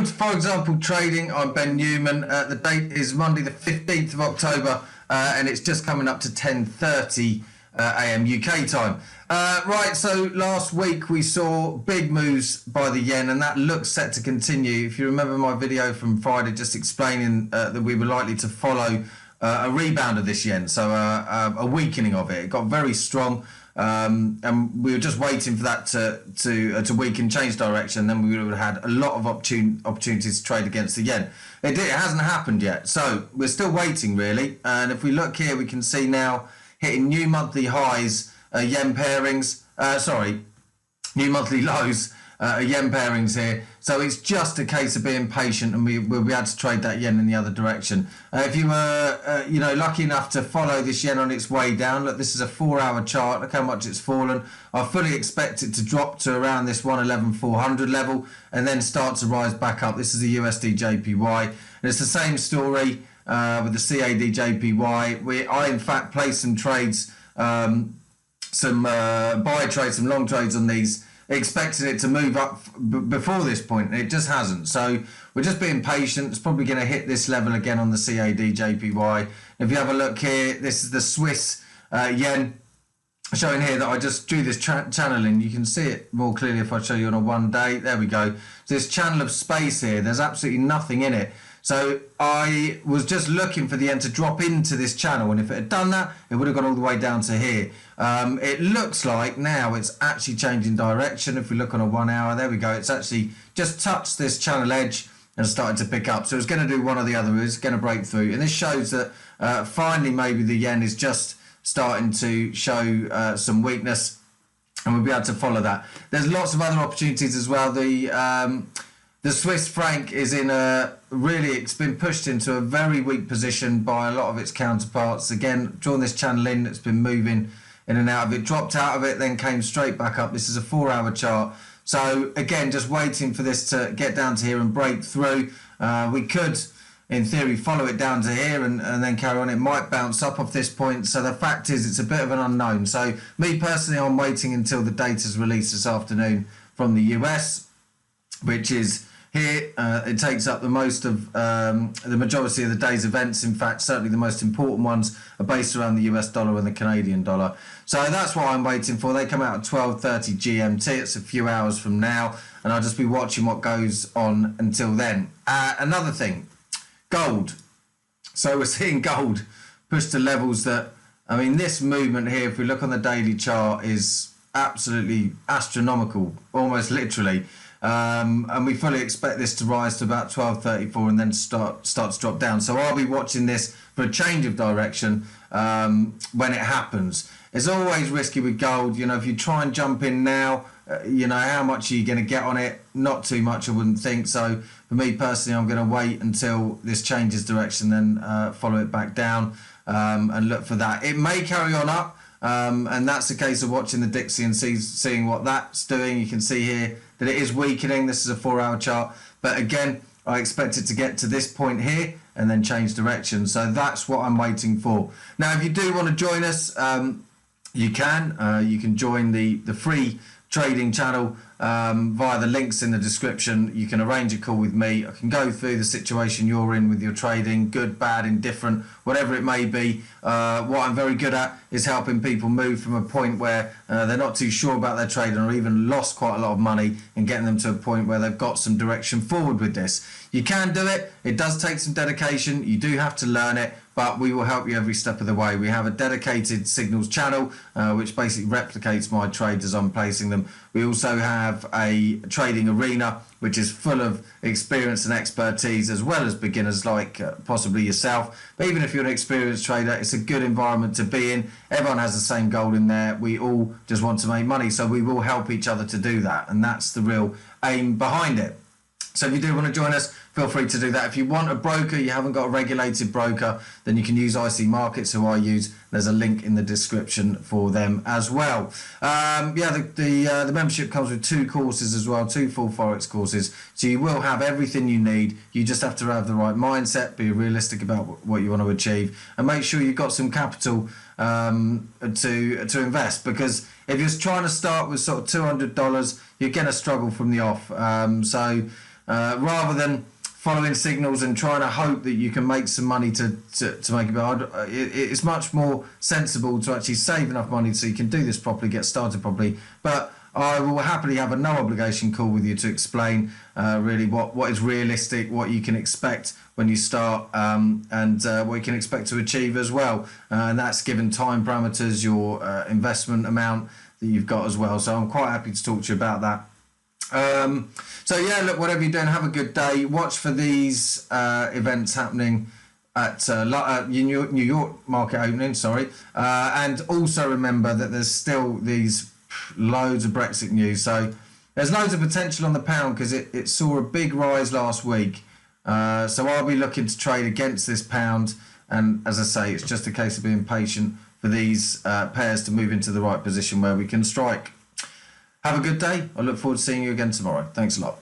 Welcome to Forexample Trading. I'm Ben Newman. The date is Monday the 15th of October and it's just coming up to 10:30 a.m. UK time. Right, so last week we saw big moves by the yen and that looks set to continue. If you remember my video from Friday just explaining that we were likely to follow a rebound of this yen, so a weakening of it. It got very strong. And we were just waiting for that to weaken, change direction. Then we would have had a lot of opportunities to trade against the yen. It hasn't happened yet, so we're still waiting really. And if we look here, we can see now hitting new monthly highs, yen pairings. New monthly lows, yen pairings here. So it's just a case of being patient, and we'll be able to trade that yen in the other direction. If you were, lucky enough to follow this yen on its way down, look, this is a 4-hour chart. Look how much it's fallen. I fully expect it to drop to around this 111,400 level and then start to rise back up. This is the USD JPY, and it's the same story with the CAD JPY. I in fact placed some trades, some buy trades, some long trades on these, expecting it to move up before this point, and it just hasn't. So we're just being patient. It's probably going to hit this level again on the CAD JPY. If you have a look here, this is the Swiss yen, showing here that I just drew this channel in. You can see it more clearly if I show you on a 1 day. There we go. This channel of space here, there's absolutely nothing in it. So I was just looking for the yen to drop into this channel, and if it had done that, it would have gone all the way down to here. It looks like now it's actually changing direction. If we look on a 1 hour, there we go. It's actually just touched this channel edge and started to pick up. So it's going to do one or the other. It's going to break through. And this shows that finally maybe the yen is just starting to show some weakness, and we'll be able to follow that. There's lots of other opportunities as well. The Swiss franc is in it's been pushed into a very weak position by a lot of its counterparts. Again, drawn this channel in, it's been moving in and out of it, dropped out of it, then came straight back up. This is a 4-hour chart. So again, just waiting for this to get down to here and break through. We could, in theory, follow it down to here and then carry on. It might bounce up off this point. So the fact is, it's a bit of an unknown. So me personally, I'm waiting until the data's released this afternoon from the US, which is here. It takes up the most of the majority of the day's events. In fact, certainly the most important ones are based around the US dollar and the Canadian dollar. So that's what I'm waiting for. They come out at 12:30 GMT. It's a few hours from now, and I'll just be watching what goes on until then. Another thing, gold. So we're seeing gold push to levels that, I mean, this movement here, if we look on the daily chart, is absolutely astronomical, almost literally. And we fully expect this to rise to about 12.34 and then start to drop down. So I'll be watching this for a change of direction when it happens. It's always risky with gold. You know, if you try and jump in now, how much are you going to get on it? Not too much, I wouldn't think. So for me personally, I'm going to wait until this changes direction, then follow it back down and look for that. It may carry on up. And that's a case of watching the Dixie and seeing what that's doing. You can see here that it is weakening. This is a 4-hour chart. But again, I expect it to get to this point here and then change direction. So that's what I'm waiting for. Now, if you do want to join us, you can. You can join the free trading channel via the links in the description. You can arrange a call with me. I can go through the situation you're in with your trading, good, bad, indifferent, whatever it may be. What I'm very good at is helping people move from a point where they're not too sure about their trading or even lost quite a lot of money, and getting them to a point where they've got some direction forward with this. You can do it. It does take some dedication. You do have to learn it, but we will help you every step of the way. We have a dedicated signals channel, which basically replicates my trades as I'm placing them. We also have a trading arena, which is full of experience and expertise, as well as beginners like possibly yourself. But even if you're an experienced trader, it's a good environment to be in. Everyone has the same goal in there. We all just want to make money, so we will help each other to do that. And that's the real aim behind it. So if you do want to join us, feel free to do that. If you want a broker, you haven't got a regulated broker, then you can use IC Markets, who I use. There's a link in the description for them as well. The membership comes with 2 courses as well, 2 full Forex courses. So you will have everything you need. You just have to have the right mindset, be realistic about what you want to achieve, and make sure you've got some capital to invest. Because if you're trying to start with sort of $200, you're going to struggle from the off. rather than following signals and trying to hope that you can make some money to make it. But it's much more sensible to actually save enough money so you can do this properly, get started properly. But I will happily have a no obligation call with you to explain really what is realistic, what you can expect when you start, and what you can expect to achieve as well. And that's given time parameters, your investment amount that you've got as well. So I'm quite happy to talk to you about that. So yeah, look, whatever you're doing, have a good day. Watch for these events happening at New York market opening, and also remember that there's still these loads of Brexit news. So there's loads of potential on the pound because it saw a big rise last week. So I'll be looking to trade against this pound. And as I say, it's just a case of being patient for these pairs to move into the right position where we can strike. Have a good day. I look forward to seeing you again tomorrow. Thanks a lot.